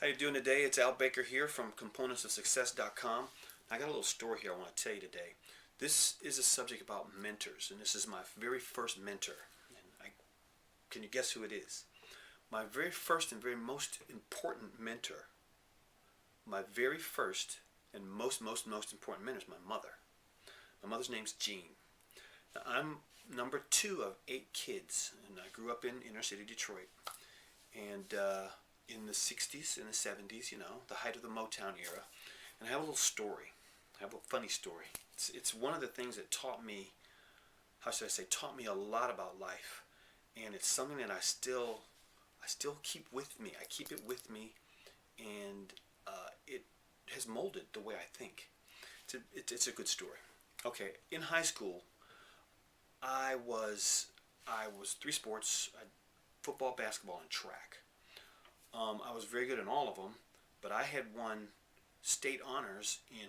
How you doing today? It's Al Baker here from componentsofsuccess.com. I got a little story here I want to tell you today. This is a subject about mentors, and this is my very first mentor. Can you guess who it is? My very first and very most important mentor, my very first and most important mentor is my mother. My mother's name's Jean. Now, I'm number two of 8 kids, and I grew up in inner city Detroit. And in the 60s and the 70s, the height of the Motown era. And I have a little story. I have a funny story. It's one of the things that taught me, how should I say, taught me a lot about life. And it's something that I still keep with me. I keep it with me, and it has molded the way I think. It's a good story. Okay, in high school, I was 3 sports: football, basketball, and track. I was very good in all of them, but I had won state honors in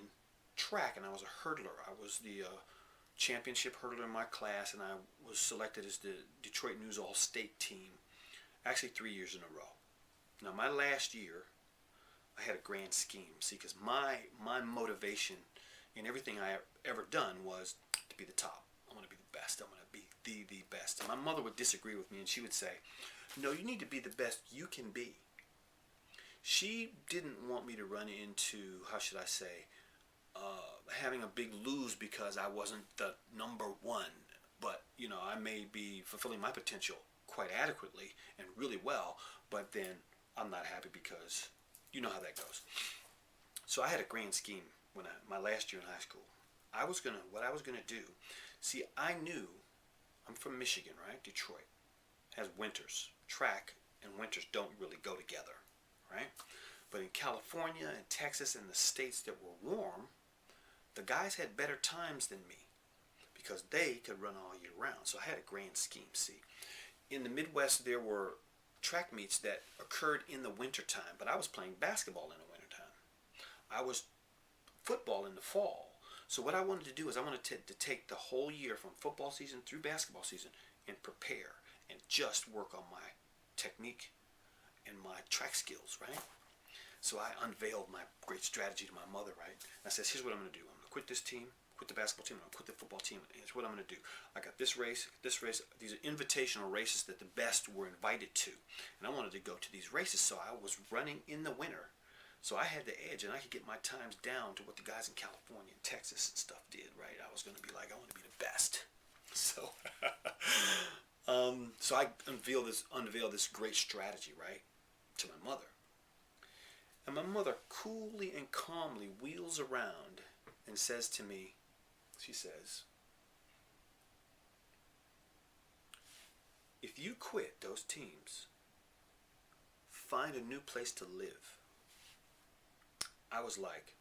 track, and I was a hurdler. I was the championship hurdler in my class, and I was selected as the Detroit News All-State team, actually 3 years in a row. Now, my last year, I had a grand scheme. See, because my motivation in everything I ever done was to be the top. I want to be the best. I want to be the best. And my mother would disagree with me, and she would say, no, you need to be the best you can be. She didn't want me to run into, how should I say, having a big lose because I wasn't the number one. But, I may be fulfilling my potential quite adequately and really well, but then I'm not happy because you know how that goes. So I had a grand scheme my last year in high school. What I was gonna do. See, I knew I'm from Michigan, right? Detroit has winters. Track and winters don't really go together, right? But in California and Texas and the states that were warm, the guys had better times than me because they could run all year round. So I had a grand scheme. See, in the Midwest there were track meets that occurred in the wintertime, but I was playing basketball in the wintertime. I was football in the fall. So what I wanted to do is I wanted to take the whole year from football season through basketball season and prepare and just work on my technique and my track skills, right? So I unveiled my great strategy to my mother, right? And I says, here's what I'm going to do. I'm going to quit this team, quit the basketball team, I'm going to quit the football team. And here's what I'm going to do. I got this race, this race. These are invitational races that the best were invited to. And I wanted to go to these races, so I was running in the winter. So I had the edge, and I could get my times down to what the guys in California and Texas and stuff did, right? I was going to be like, I want to be the best. So, so I unveiled this great strategy, right, to my mother. And my mother coolly and calmly wheels around and says to me, she says, if you quit those teams, find a new place to live. I was like,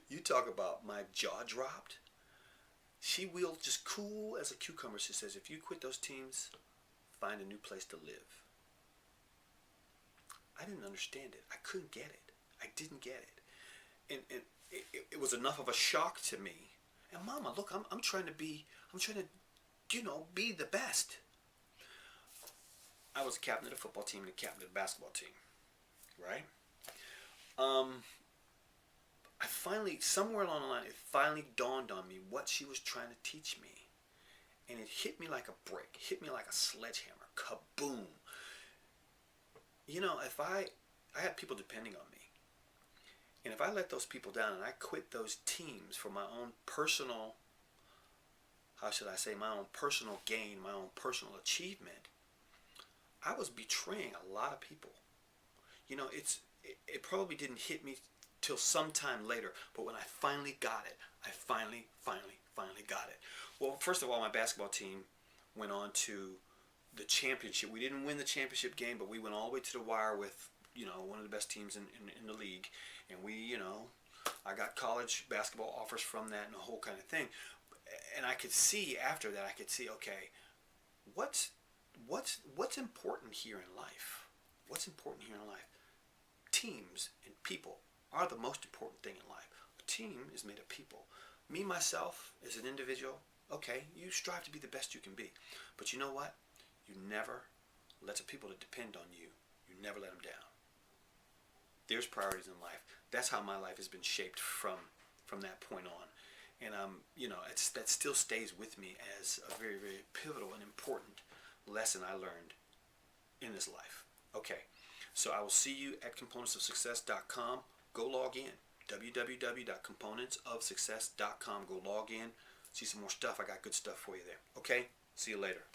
you talk about my jaw dropped. She wheeled just cool as a cucumber. She says, if you quit those teams, find a new place to live. I didn't understand it. I couldn't get it. I didn't get it. And it was enough of a shock to me. And Mama, look, I'm trying to be the best. I was a captain of the football team and a captain of the basketball team. Right? I finally, somewhere along the line, it finally dawned on me what she was trying to teach me. And it hit me like a brick, hit me like a sledgehammer, kaboom. If I had people depending on me, and if I let those people down and I quit those teams for my own personal, how should I say, my own personal gain, my own personal achievement, I was betraying a lot of people. It probably didn't hit me till sometime later, but when I finally got it, I finally got it. Well, first of all, my basketball team went on to the championship. We didn't win the championship game, but we went all the way to the wire with, one of the best teams in the league. And I got college basketball offers from that and the whole kind of thing. And I could see after that, okay, what's important here in life? What's important here in life? Teams and people are the most important thing in life. A team is made of people. Me, myself, as an individual, okay, you strive to be the best you can be. But you know what? You never lots of people that depend on you. You never let them down. There's priorities in life. That's how my life has been shaped from that point on. And that still stays with me as a very, very pivotal and important lesson I learned in this life. Okay, so I will see you at componentsofsuccess.com. Go log in. www.componentsofsuccess.com. Go log in. See some more stuff. I got good stuff for you there. Okay, see you later.